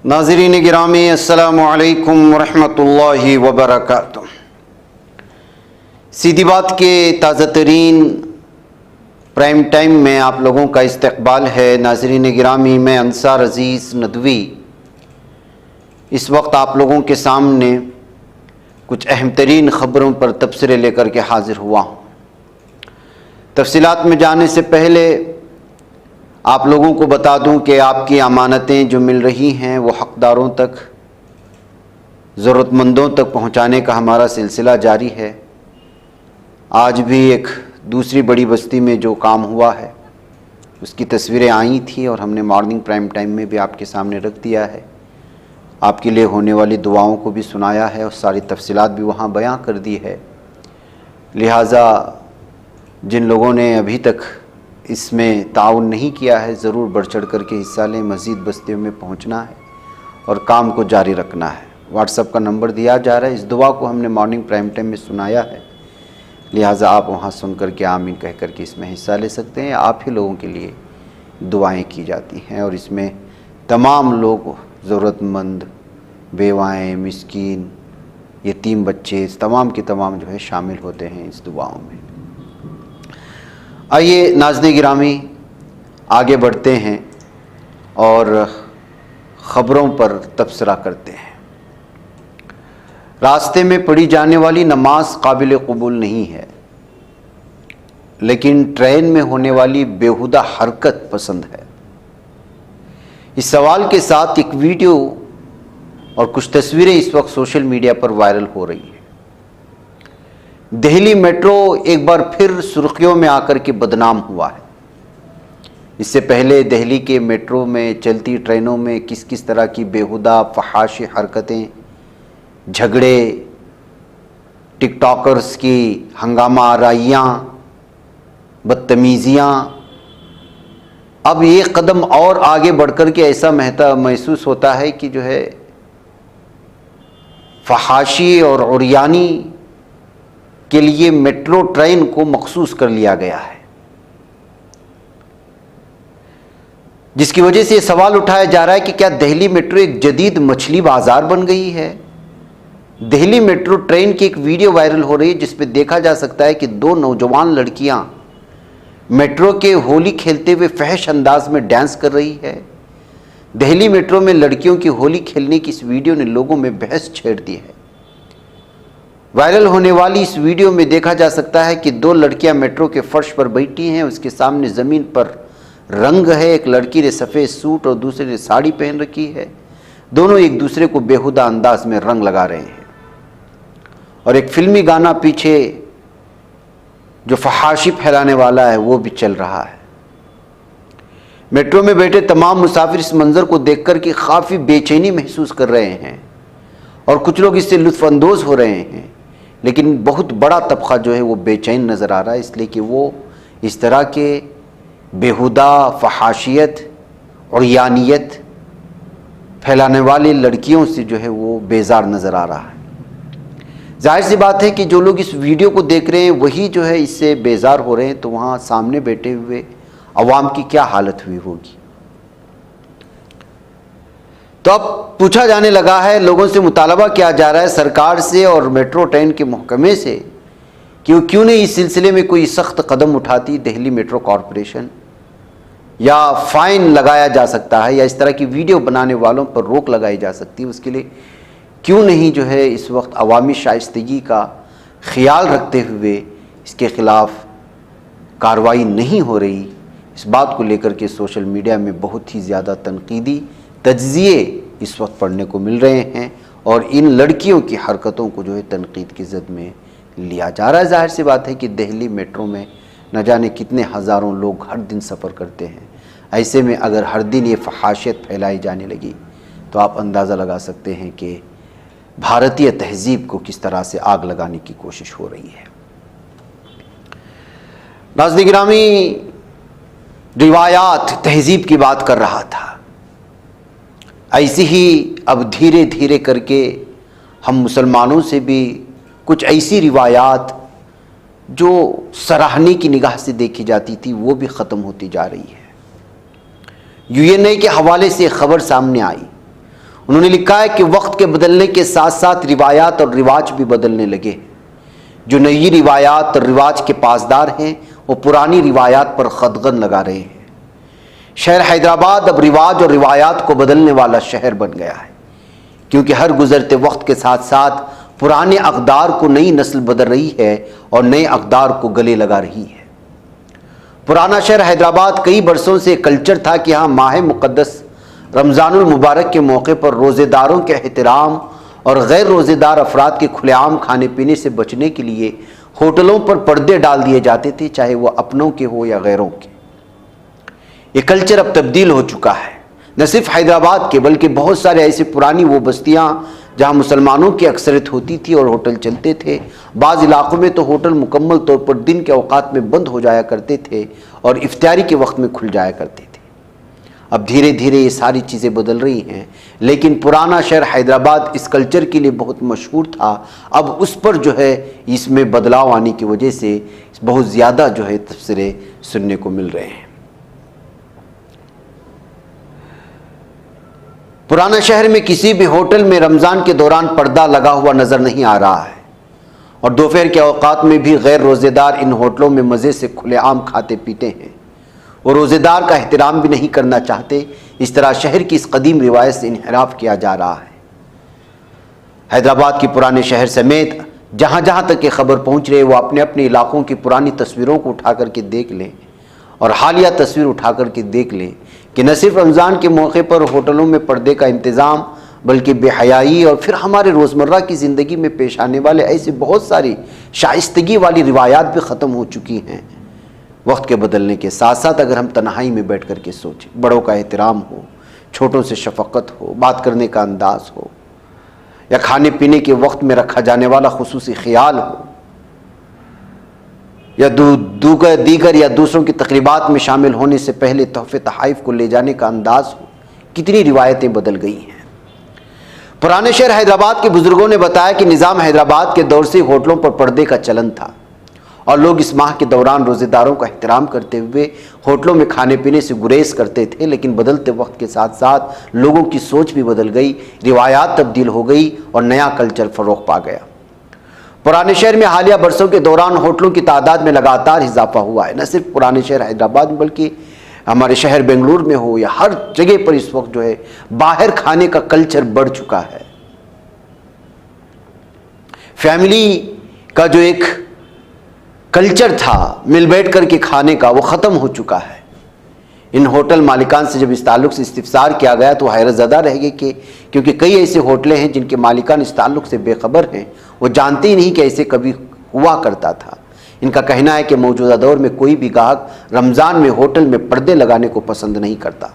ناظرین گرامی السلام علیکم ورحمۃ اللہ وبرکاتہ۔ سیدھی بات کے تازہ ترین پرائم ٹائم میں آپ لوگوں کا استقبال ہے۔ ناظرین گرامی، میں انصار عزیز ندوی اس وقت آپ لوگوں کے سامنے کچھ اہم ترین خبروں پر تبصرے لے کر کے حاضر ہوا ہوں۔ تفصیلات میں جانے سے پہلے آپ لوگوں کو بتا دوں کہ آپ کی امانتیں جو مل رہی ہیں وہ حقداروں تک، ضرورت مندوں تک پہنچانے کا ہمارا سلسلہ جاری ہے۔ آج بھی ایک دوسری بڑی بستی میں جو کام ہوا ہے اس کی تصویریں آئی تھیں اور ہم نے مارننگ پرائم ٹائم میں بھی آپ کے سامنے رکھ دیا ہے۔ آپ کے لیے ہونے والی دعاؤں کو بھی سنایا ہے اور ساری تفصیلات بھی وہاں بیان کر دی ہے۔ لہٰذا جن لوگوں نے ابھی تک اس میں تعاون نہیں کیا ہے، ضرور بڑھ چڑھ کر کے حصہ لیں۔ مزید بستیوں میں پہنچنا ہے اور کام کو جاری رکھنا ہے۔ واٹس ایپ کا نمبر دیا جا رہا ہے۔ اس دعا کو ہم نے مارننگ پرائم ٹائم میں سنایا ہے، لہٰذا آپ وہاں سن کر کے آمین کہہ کر کے اس میں حصہ لے سکتے ہیں۔ آپ ہی لوگوں کے لیے دعائیں کی جاتی ہیں اور اس میں تمام لوگ، ضرورت مند، بیوائیں، مسکین، یتیم بچے، تمام کے تمام جو ہے شامل ہوتے ہیں اس دعاؤں میں۔ آئیے ناظرین گرامی آگے بڑھتے ہیں اور خبروں پر تبصرہ کرتے ہیں۔ راستے میں پڑھی جانے والی نماز قابل قبول نہیں ہے، لیکن ٹرین میں ہونے والی بیہودہ حرکت پسند ہے۔ اس سوال کے ساتھ ایک ویڈیو اور کچھ تصویریں اس وقت سوشل میڈیا پر وائرل ہو رہی ہیں۔ دہلی میٹرو ایک بار پھر سرخیوں میں آ کر کے بدنام ہوا ہے۔ اس سے پہلے دہلی کے میٹرو میں چلتی ٹرینوں میں کس کس طرح کی بیہودہ فحاش حرکتیں، جھگڑے، ٹک ٹاکرز کی ہنگامہ آرائیاں، بدتمیزیاں، اب یہ قدم اور آگے بڑھ کر کے ایسا محسوس ہوتا ہے کہ جو ہے فحاشی اور عریانی کے لیے میٹرو ٹرین کو مخصوص کر لیا گیا ہے، جس کی وجہ سے یہ سوال اٹھایا جا رہا ہے کہ کیا دہلی میٹرو ایک جدید مچھلی بازار بن گئی ہے؟ دہلی میٹرو ٹرین کی ایک ویڈیو وائرل ہو رہی ہے جس پہ دیکھا جا سکتا ہے کہ دو نوجوان لڑکیاں میٹرو کے ہولی کھیلتے ہوئے فحش انداز میں ڈانس کر رہی ہے۔ دہلی میٹرو میں لڑکیوں کی ہولی کھیلنے کی اس ویڈیو نے لوگوں میں بحث چھیڑ دی ہے۔ وائرل ہونے والی اس ویڈیو میں دیکھا جا سکتا ہے کہ دو لڑکیاں میٹرو کے فرش پر بیٹھی ہیں، اس کے سامنے زمین پر رنگ ہے۔ ایک لڑکی نے سفید سوٹ اور دوسرے نے ساڑی پہن رکھی ہے۔ دونوں ایک دوسرے کو بیہودہ انداز میں رنگ لگا رہے ہیں اور ایک فلمی گانا پیچھے جو فحاشی پھیلانے والا ہے وہ بھی چل رہا ہے۔ میٹرو میں بیٹھے تمام مسافر اس منظر کو دیکھ کر کے کافی بے چینی محسوس کر رہے ہیں اور کچھ لوگ اس سے لطف اندوز ہو رہے ہیں، لیکن بہت بڑا طبقہ جو ہے وہ بے چین نظر آ رہا ہے، اس لیے کہ وہ اس طرح کے بیہودہ فحاشیت اور عریانیت پھیلانے والی لڑکیوں سے جو ہے وہ بیزار نظر آ رہا ہے۔ ظاہر سی بات ہے کہ جو لوگ اس ویڈیو کو دیکھ رہے ہیں وہی جو ہے اس سے بیزار ہو رہے ہیں، تو وہاں سامنے بیٹھے ہوئے عوام کی کیا حالت ہوئی ہوگی؟ تو اب پوچھا جانے لگا ہے، لوگوں سے مطالبہ کیا جا رہا ہے سرکار سے اور میٹرو ٹرین کے محکمے سے کہ وہ کیوں نہیں اس سلسلے میں کوئی سخت قدم اٹھاتی۔ دہلی میٹرو کارپوریشن یا فائن لگایا جا سکتا ہے یا اس طرح کی ویڈیو بنانے والوں پر روک لگائی جا سکتی ہے، اس کے لیے کیوں نہیں جو ہے اس وقت عوامی شائستگی کا خیال رکھتے ہوئے اس کے خلاف کارروائی نہیں ہو رہی؟ اس بات کو لے کر کے سوشل میڈیا میں بہت ہی زیادہ تنقیدی تجزیے اس وقت پڑھنے کو مل رہے ہیں اور ان لڑکیوں کی حرکتوں کو جو ہے تنقید کی زد میں لیا جا رہا ہے۔ ظاہر سی بات ہے کہ دہلی میٹرو میں نہ جانے کتنے ہزاروں لوگ ہر دن سفر کرتے ہیں، ایسے میں اگر ہر دن یہ فحاشیت پھیلائی جانے لگی تو آپ اندازہ لگا سکتے ہیں کہ بھارتیہ تہذیب کو کس طرح سے آگ لگانے کی کوشش ہو رہی ہے۔ ناظرین گرامی، روایات، تہذیب کی بات کر رہا تھا، ایسی ہی اب دھیرے دھیرے کر کے ہم مسلمانوں سے بھی کچھ ایسی روایات جو سراہنے کی نگاہ سے دیکھی جاتی تھی وہ بھی ختم ہوتی جا رہی ہے۔ UNA کے حوالے سے خبر سامنے آئی، انہوں نے لکھا ہے کہ وقت کے بدلنے کے ساتھ ساتھ روایات اور رواج بھی بدلنے لگے۔ جو نئی روایات اور رواج کے پاسدار ہیں وہ پرانی روایات پر خدغن لگا رہے ہیں۔ شہر حیدرآباد اب رواج اور روایات کو بدلنے والا شہر بن گیا ہے، کیونکہ ہر گزرتے وقت کے ساتھ ساتھ پرانے اقدار کو نئی نسل بدل رہی ہے اور نئے اقدار کو گلے لگا رہی ہے۔ پرانا شہر حیدرآباد کئی برسوں سے کلچر تھا کہ ہاں ماہ مقدس رمضان المبارک کے موقع پر روزے داروں کے احترام اور غیر روزے دار افراد کے کھلے عام کھانے پینے سے بچنے کے لیے ہوٹلوں پر پردے ڈال دیے جاتے تھے، چاہے وہ اپنوں کے ہو یا غیروں کے۔ یہ کلچر اب تبدیل ہو چکا ہے، نہ صرف حیدرآباد کے بلکہ بہت سارے ایسی پرانی وہ بستیاں جہاں مسلمانوں کی اکثریت ہوتی تھی اور ہوٹل چلتے تھے۔ بعض علاقوں میں تو ہوٹل مکمل طور پر دن کے اوقات میں بند ہو جایا کرتے تھے اور افطاری کے وقت میں کھل جایا کرتے تھے۔ اب دھیرے دھیرے یہ ساری چیزیں بدل رہی ہیں، لیکن پرانا شہر حیدرآباد اس کلچر کے لیے بہت مشہور تھا۔ اب اس پر جو ہے اس میں بدلاؤ آنے کی وجہ سے بہت زیادہ جو ہے تبصرے سننے کو مل رہے ہیں۔ پرانا شہر میں کسی بھی ہوٹل میں رمضان کے دوران پردہ لگا ہوا نظر نہیں آ رہا ہے، اور دوپہر کے اوقات میں بھی غیر روزے دار ان ہوٹلوں میں مزے سے کھلے عام کھاتے پیتے ہیں۔ وہ روزے دار کا احترام بھی نہیں کرنا چاہتے۔ اس طرح شہر کی اس قدیم روایت سے انحراف کیا جا رہا ہے۔ حیدرآباد کی پرانے شہر سمیت جہاں جہاں تک یہ خبر پہنچ رہی ہے، وہ اپنے اپنے علاقوں کی پرانی تصویروں کو اٹھا کر کے دیکھ لیں اور حالیہ تصویر اٹھا کر کے دیکھ لیں کہ نہ صرف رمضان کے موقع پر ہوٹلوں میں پردے کا انتظام، بلکہ بے حیائی اور پھر ہمارے روزمرہ کی زندگی میں پیش آنے والے ایسے بہت ساری شائستگی والی روایات بھی ختم ہو چکی ہیں۔ وقت کے بدلنے کے ساتھ ساتھ اگر ہم تنہائی میں بیٹھ کر کے سوچیں، بڑوں کا احترام ہو، چھوٹوں سے شفقت ہو، بات کرنے کا انداز ہو، یا کھانے پینے کے وقت میں رکھا جانے والا خصوصی خیال ہو، یا دیگر یا دوسروں کی تقریبات میں شامل ہونے سے پہلے تحفے تحائف کو لے جانے کا انداز ہو، کتنی روایتیں بدل گئی ہیں۔ پرانے شہر حیدرآباد کے بزرگوں نے بتایا کہ نظام حیدرآباد کے دور سے ہوٹلوں پر پردے کا چلن تھا، اور لوگ اس ماہ کے دوران روزے داروں کا احترام کرتے ہوئے ہوٹلوں میں کھانے پینے سے گریز کرتے تھے۔ لیکن بدلتے وقت کے ساتھ ساتھ لوگوں کی سوچ بھی بدل گئی، روایات تبدیل ہو گئی اور نیا کلچر فروغ پا گیا۔ پرانے شہر میں حالیہ برسوں کے دوران ہوٹلوں کی تعداد میں لگاتار اضافہ ہوا ہے، نہ صرف پرانے شہر حیدرآباد میں بلکہ ہمارے شہر بنگلور میں ہو یا ہر جگہ پر اس وقت جو ہے باہر کھانے کا کلچر بڑھ چکا ہے۔ فیملی کا جو ایک کلچر تھا مل بیٹھ کر کے کھانے کا، وہ ختم ہو چکا ہے۔ ان ہوٹل مالکان سے جب اس تعلق سے استفسار کیا گیا تو حیرت زدہ رہ گئے کہ کیونکہ کئی ایسے ہوٹلیں ہیں جن کے مالکان اس تعلق سے بے خبر ہیں، وہ جانتے ہی نہیں کہ ایسے کبھی ہوا کرتا تھا۔ ان کا کہنا ہے کہ موجودہ دور میں کوئی بھی گاہک رمضان میں ہوٹل میں پردے لگانے کو پسند نہیں کرتا۔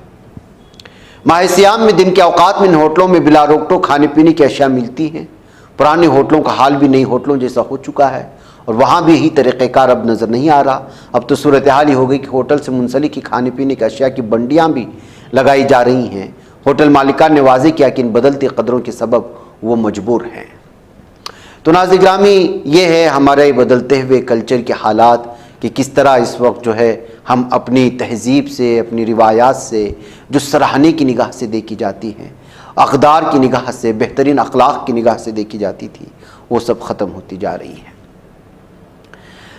ماہ صیام میں دن کے اوقات میں ان ہوٹلوں میں بلا روک ٹوک کھانے پینے کی اشیاء ملتی ہیں۔ پرانے ہوٹلوں کا حال بھی نئی ہوٹلوں جیسا ہو چکا ہے، اور وہاں بھی یہی طریقہ کار اب نظر نہیں آ رہا۔ اب تو صورتحال ہی ہو گئی کہ ہوٹل سے منسلک ہی کھانے پینے کی اشیاء کی بنڈیاں بھی لگائی جا رہی ہیں۔ ہوٹل مالکان نے واضح کیا کہ ان بدلتی قدروں کے سبب وہ مجبور ہیں۔ تو ناظرین گرامی، یہ ہے ہمارے بدلتے ہوئے کلچر کے حالات کہ کس طرح اس وقت جو ہے ہم اپنی تہذیب سے، اپنی روایات سے جو سراہنے کی نگاہ سے دیکھی جاتی ہیں، اقدار کی نگاہ سے، بہترین اخلاق کی نگاہ سے دیکھی جاتی تھی، وہ سب ختم ہوتی جا رہی ہیں۔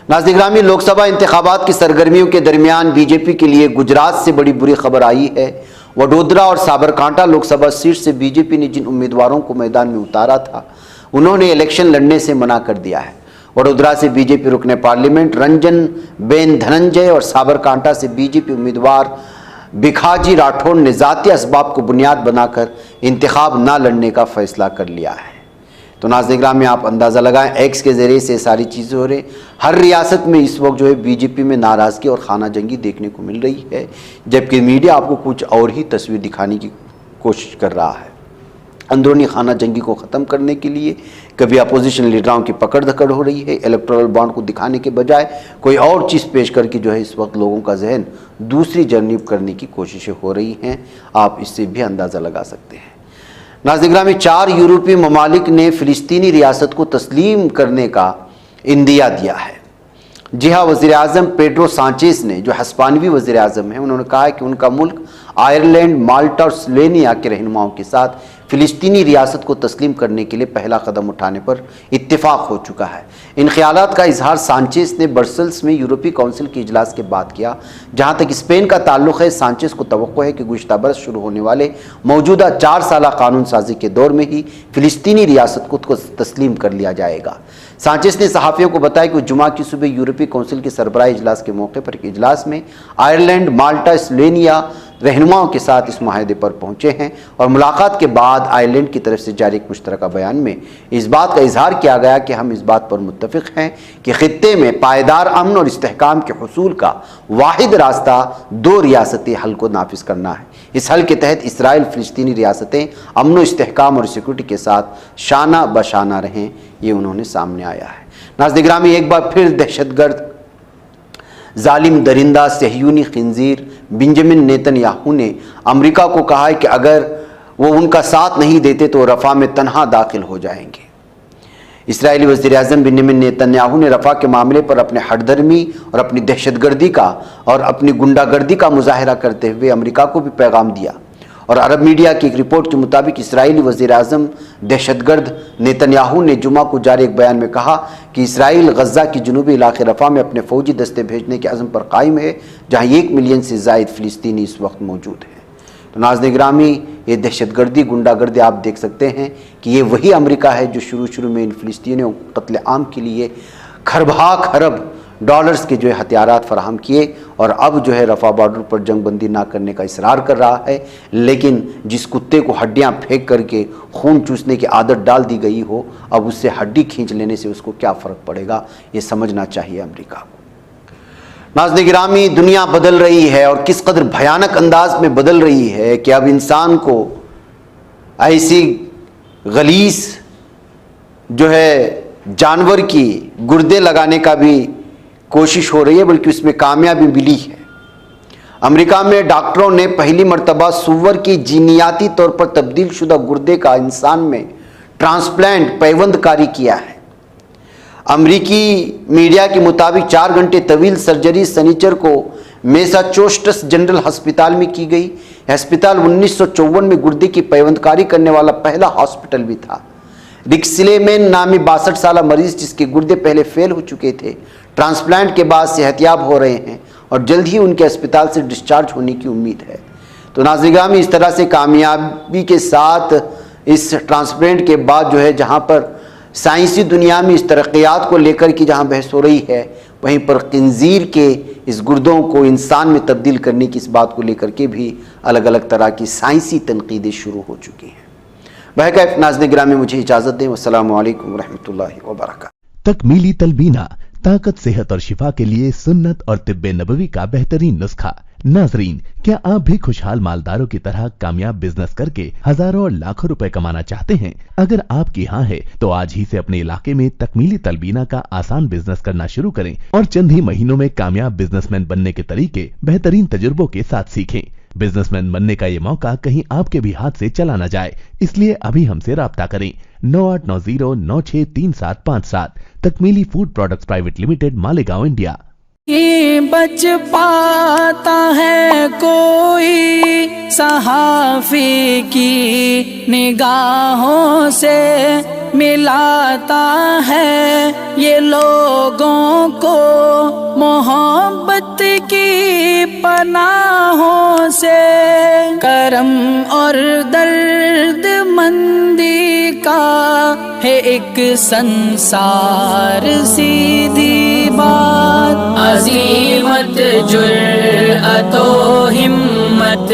ناظرین گرامی، لوک سبھا انتخابات کی سرگرمیوں کے درمیان بی جے پی کے لیے گجرات سے بڑی بری خبر آئی ہے۔ وڈودرا اور سابرکانٹھا لوک سبھا سیٹ سے بی جے پی نے جن امیدواروں کو میدان میں اتارا تھا، انہوں نے الیکشن لڑنے سے منع کر دیا ہے۔ وڈودرا سے بی جے پی رکن پارلیمنٹ رنجن بین دھننجے اور سابرکانٹھا سے بی جے پی امیدوار بکھاجی راٹھوڑ نے ذاتی اسباب کو بنیاد بنا کر انتخاب نہ لڑنے کا فیصلہ کر لیا ہے۔ تو ناظرین گرامی، آپ اندازہ لگائیں، ایکس کے ذریعے سے ساری چیزیں ہو رہی۔ ہر ریاست میں اس وقت جو ہے بی جے پی میں ناراضگی اور خانہ جنگی دیکھنے کو مل رہی ہے، جبکہ میڈیا آپ کو کچھ اور ہی تصویر دکھانے کی کوشش کر رہا ہے۔ اندرونی خانہ جنگی کو ختم کرنے کے لیے کبھی اپوزیشن لیڈراؤں کی پکڑ دھکڑ ہو رہی ہے، الیکٹورل بانڈ کو دکھانے کے بجائے کوئی اور چیز پیش کر کے جو ہے اس وقت لوگوں کا ذہن دوسری جانب کرنے کی کوششیں ہو رہی ہیں۔ آپ اس سے بھی اندازہ لگا سکتے ہیں۔ ناظرین گرامی، 4 یورپی ممالک نے فلسطینی ریاست کو تسلیم کرنے کا اندیہ دیا ہے۔ جی ہاں، وزیر اعظم پیڈرو سانچیز نے، جو ہسپانوی وزیر اعظم ہیں، انہوں نے کہا ہے کہ ان کا ملک آئرلینڈ، مالٹا اور سلوینیا کے رہنماؤں کے ساتھ فلسطینی ریاست کو تسلیم کرنے کے لیے پہلا قدم اٹھانے پر اتفاق ہو چکا ہے۔ ان خیالات کا اظہار سانچیز نے برسلز میں یورپی کونسل کے اجلاس کے بعد کیا۔ جہاں تک اسپین کا تعلق ہے، سانچیز کو توقع ہے کہ گزشتہ برس شروع ہونے والے موجودہ 4 سالہ قانون سازی کے دور میں ہی فلسطینی ریاست کو تسلیم کر لیا جائے گا۔ سانچیز نے صحافیوں کو بتایا کہ وہ جمعہ کی صبح یورپی کونسل کے سربراہی اجلاس کے موقع پر ایک اجلاس میں آئرلینڈ، مالٹا، سلوینیا رہنماؤں کے ساتھ اس معاہدے پر پہنچے ہیں، اور ملاقات کے بعد آئرلینڈ کی طرف سے جاری ایک مشترکہ بیان میں اس بات کا اظہار کیا گیا کہ ہم اس بات پر متفق ہیں کہ خطے میں پائیدار امن اور استحکام کے حصول کا واحد راستہ 2 ریاستی حل کو نافذ کرنا ہے۔ اس حل کے تحت اسرائیل فلسطینی ریاستیں امن و استحکام اور سیکورٹی کے ساتھ شانہ بشانہ رہیں، یہ انہوں نے سامنے آیا ہے۔ ناظرین گرامی، ایک بار پھر دہشت گرد، ظالم درندہ، صہیونی خنزیر بنجمن نیتن یاہو نے امریکہ کو کہا ہے کہ اگر وہ ان کا ساتھ نہیں دیتے تو رفح میں تنہا داخل ہو جائیں گے۔ اسرائیلی وزیر اعظم بنیامین نیتن یاہو نے رفح کے معاملے پر اپنے ہٹ دھرمی اور اپنی دہشت گردی کا اور اپنی گنڈا گردی کا مظاہرہ کرتے ہوئے امریکہ کو بھی پیغام دیا، اور عرب میڈیا کی ایک رپورٹ کے مطابق اسرائیلی وزیر اعظم دہشت گرد نیتن یاہو نے جمعہ کو جاری ایک بیان میں کہا کہ اسرائیل غزہ کی جنوبی علاقے رفح میں اپنے فوجی دستے بھیجنے کے عزم پر قائم ہے، جہاں 1 ملین سے زائد فلسطینی اس وقت موجود ہیں۔ تو ناظرین گرامی، یہ دہشت گردی، گنڈا گردی آپ دیکھ سکتے ہیں کہ یہ وہی امریکہ ہے جو شروع میں ان فلسطینیوں کو قتل عام کے لیے خرب ڈالرز کے جو ہے ہتھیارات فراہم کیے، اور اب جو ہے رفح بارڈر پر جنگ بندی نہ کرنے کا اصرار کر رہا ہے۔ لیکن جس کتے کو ہڈیاں پھینک کر کے خون چوسنے کی عادت ڈال دی گئی ہو، اب اس سے ہڈی کھینچ لینے سے اس کو کیا فرق پڑے گا، یہ سمجھنا چاہیے امریکہ کو۔ ناظرین گرامی، دنیا بدل رہی ہے، اور کس قدر بھیانک انداز میں بدل رہی ہے کہ اب انسان کو ایسی غلیظ جو ہے جانور کی گردے لگانے کا بھی کوشش ہو رہی ہے، بلکہ اس میں کامیابی ملی ہے۔ امریکہ میں ڈاکٹروں نے پہلی مرتبہ سور کی جینیاتی طور پر تبدیل شدہ گردے کا انسان میں ٹرانسپلانٹ پیوند کاری کیا ہے۔ امریکی میڈیا کے مطابق 4 گھنٹے طویل سرجری سنیچر کو میساچوسٹس جنرل ہسپتال میں کی گئی۔ ہسپتال 1954 میں گردے کی پیوند کاری کرنے والا پہلا ہاسپٹل بھی تھا۔ رک سلیمین نامی 62 سالہ مریض جس کے گردے پہلے فیل ہو چکے تھے، ٹرانسپلانٹ کے بعد صحتیاب ہو رہے ہیں، اور جلد ہی ان کے اسپتال سے ڈسچارج ہونے کی امید ہے۔ تو ناظرین گرامی، اس طرح سے کامیابی کے ساتھ اس ٹرانسپلانٹ کے بعد جو ہے جہاں پر سائنسی دنیا میں اس ترقیات کو لے کر کی جہاں بحث ہو رہی ہے، وہیں پر خنزیر کے اس گردوں کو انسان میں تبدیل کرنے کی اس بات کو لے کر کے بھی الگ الگ طرح کی سائنسی تنقیدیں شروع ہو چکی ہیں۔ بہرکیف ناظرین گرامی، مجھے اجازت دیں۔ والسلام علیکم ورحمۃ اللہ وبرکاتہ۔ تکمیلی تلبینہ، طاقت، صحت اور شفا کے لیے سنت اور طب نبوی کا بہترین نسخہ۔ ناظرین، کیا آپ بھی خوشحال مالداروں کی طرح کامیاب بزنس کر کے ہزاروں اور لاکھوں روپے کمانا چاہتے ہیں؟ اگر آپ کی ہاں ہے تو آج ہی سے اپنے علاقے میں تکمیلی تلبینہ کا آسان بزنس کرنا شروع کریں، اور چند ہی مہینوں میں کامیاب بزنس مین بننے کے طریقے بہترین تجربوں کے ساتھ سیکھیں۔ بزنس مین بننے کا یہ موقع کہیں آپ کے بھی ہاتھ سے چلا نہ جائے، اس لیے ابھی ہم سے رابطہ کریں۔ 9890963757 تکمیلی food products private limited, Malegaon, India. بچ پاتا ہے کوئی صحافی کی نگاہوں سے، ملاتا ہے یہ لوگوں کو محبت کی پناہوں سے۔ کرم اور درد مندی کا ہے ایک سنسار، سیدھی بات، عزیمت جرأت و ہمت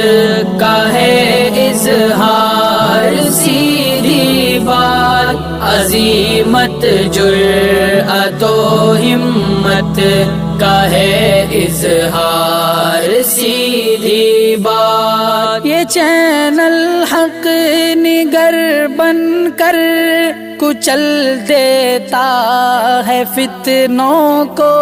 کا ہے اظہار، سیدھی بات، عزیمت جرأت و ہمت کا ہے اظہار، سیدھی بات۔ یہ چینل حق نگر بن کر کچل دیتا ہے فتنوں کو۔